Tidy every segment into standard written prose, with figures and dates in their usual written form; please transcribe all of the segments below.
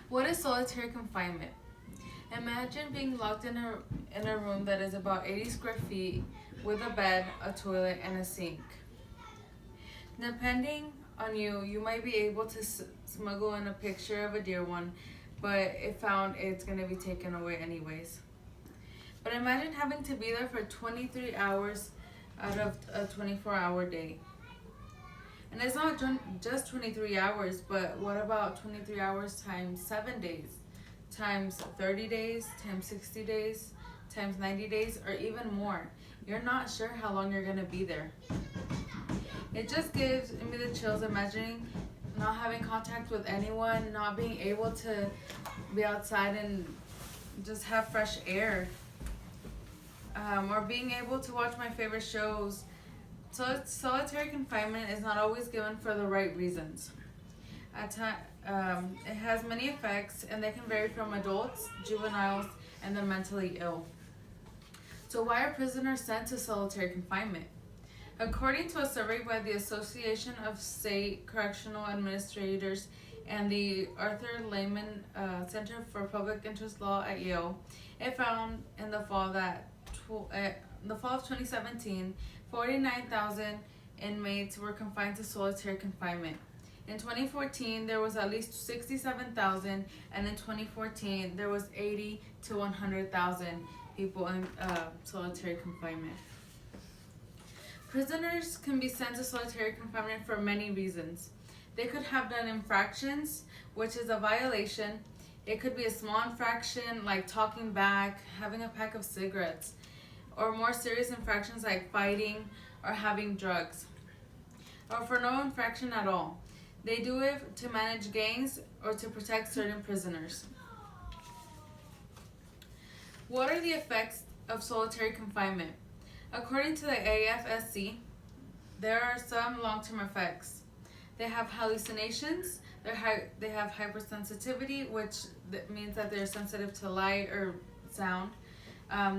What is solitary confinement? Imagine being locked in a room that is about 80 square feet with a bed, a toilet, and a sink. Depending on you, you might be able to smuggle in a picture of a dear one, but if found, it's going to be taken away anyways. But imagine having to be there for 23 hours out of a 24-hour day. And it's not just 23 hours, but what about 23 hours times 7 days, times 30 days, times 60 days, times 90 days, or even more? You're not sure how long you're going to be there. It just gives me the chills imagining not having contact with anyone, not being able to be outside and just have fresh air, or being able to watch my favorite shows. So solitary confinement is not always given for the right reasons. It has many effects, and they can vary from adults, juveniles, and the mentally ill. So why are prisoners sent to solitary confinement? According to a survey by the Association of State Correctional Administrators and the Arthur Lehman Center for Public Interest Law at Yale, it found in the fall of 2017, 49,000 inmates were confined to solitary confinement. In 2014, there was at least 67,000, and in 2014, there was 80 to 100,000 people in solitary confinement. Prisoners can be sent to solitary confinement for many reasons. They could have done infractions, which is a violation. It could be a small infraction like talking back, having a pack of cigarettes, or more serious infractions like fighting or having drugs, or for no infraction at all. They do it to manage gangs or to protect certain prisoners. What are the effects of solitary confinement? According to the AFSC, there are some long-term effects. They have hallucinations, they have hypersensitivity, which means that they're sensitive to light or sound.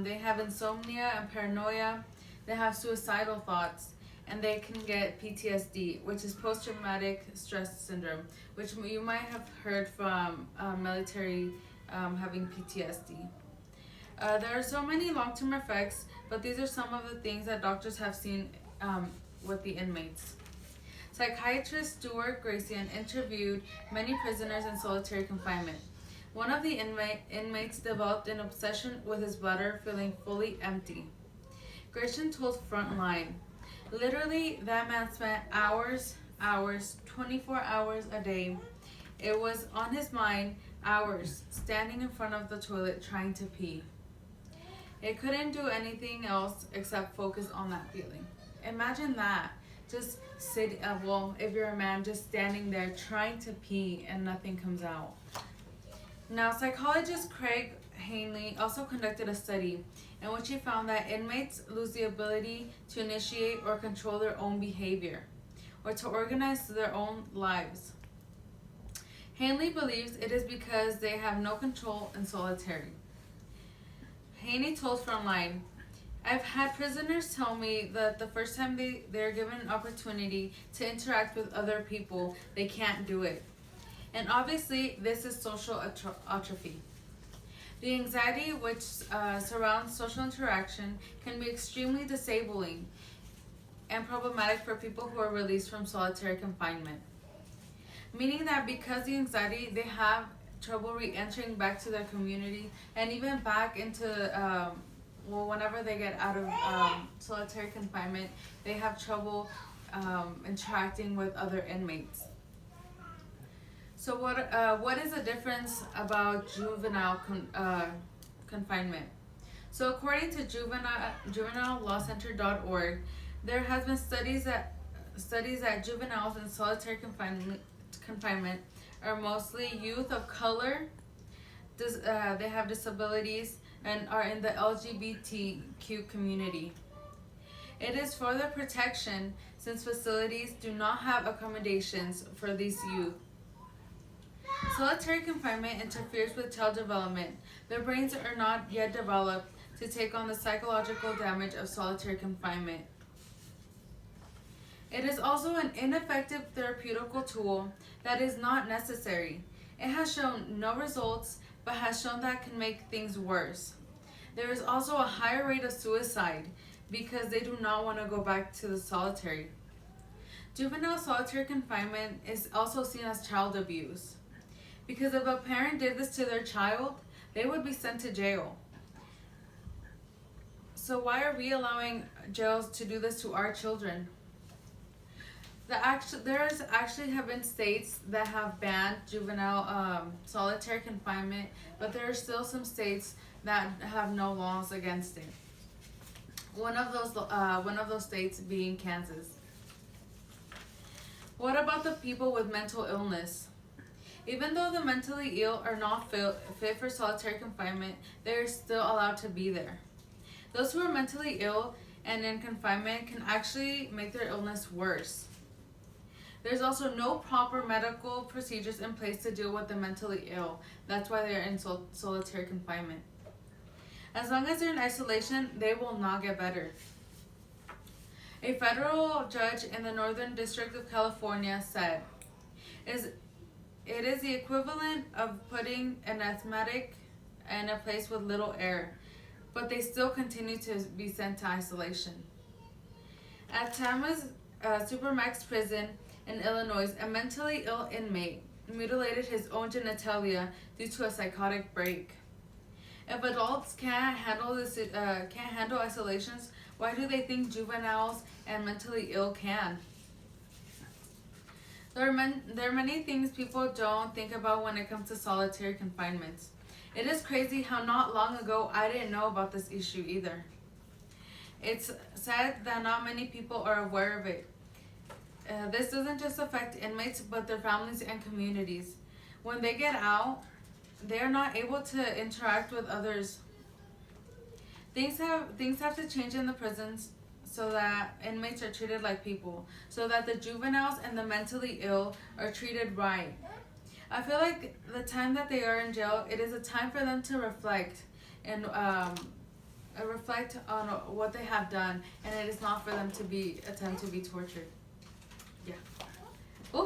They have insomnia and paranoia. They have suicidal thoughts, and they can get PTSD, which is post-traumatic stress syndrome, which you might have heard from military having PTSD. There are so many long-term effects, but these are some of the things that doctors have seen with the inmates. Psychiatrist Stuart Grayson interviewed many prisoners in solitary confinement. One of the inmates developed an obsession with his bladder feeling fully empty. Grayson told Frontline, "Literally, that man spent hours, 24 hours a day. It was on his mind, hours, standing in front of the toilet trying to pee. It couldn't do anything else except focus on that feeling." Imagine that. Just if you're a man, just standing there trying to pee and nothing comes out. Now, psychologist Craig Hanley also conducted a study in which he found that inmates lose the ability to initiate or control their own behavior or to organize their own lives. Hanley believes it is because they have no control in solitary. Haney told Frontline, "I've had prisoners tell me that the first time they're given an opportunity to interact with other people, they can't do it. And obviously, this is social atrophy. The anxiety which surrounds social interaction can be extremely disabling and problematic for people who are released from solitary confinement. Meaning that because the anxiety, they have trouble re-entering back to their community and even back into, whenever they get out of solitary confinement, they have trouble interacting with other inmates." So what is the difference about juvenile confinement? So according to juvenilelawcenter.org, there has been studies that juveniles in solitary confinement are mostly youth of color. They have disabilities and are in the LGBTQ community. It is for their protection since facilities do not have accommodations for these youth. Solitary confinement interferes with child development. Their brains are not yet developed to take on the psychological damage of solitary confinement. It is also an ineffective therapeutical tool that is not necessary. It has shown no results, but has shown that it can make things worse. There is also a higher rate of suicide because they do not want to go back to the solitary. Juvenile solitary confinement is also seen as child abuse, because if a parent did this to their child, they would be sent to jail. So why are we allowing jails to do this to our children? There's actually have been states that have banned juvenile solitary confinement, but there are still some states that have no laws against it. One of those states being Kansas. What about the people with mental illness? Even though the mentally ill are not fit for solitary confinement, they are still allowed to be there. Those who are mentally ill and in confinement can actually make their illness worse. There's also no proper medical procedures in place to deal with the mentally ill. That's why they're in solitary confinement. As long as they're in isolation, they will not get better. A federal judge in the Northern District of California said, it is the equivalent of putting an asthmatic in a place with little air, but they still continue to be sent to isolation. At Tama's Supermax prison in Illinois, a mentally ill inmate mutilated his own genitalia due to a psychotic break. If adults can't handle isolations, why do they think juveniles and mentally ill can? There are many things people don't think about when it comes to solitary confinement. It is crazy how not long ago I didn't know about this issue either. It's sad that not many people are aware of it. This doesn't just affect inmates, but their families and communities. When they get out, they are not able to interact with others. Things have to change in the prisons so that inmates are treated like people, so that the juveniles and the mentally ill are treated right. I feel like the time that they are in jail, it is a time for them to reflect and reflect on what they have done, and it is not for them to attempt to be tortured.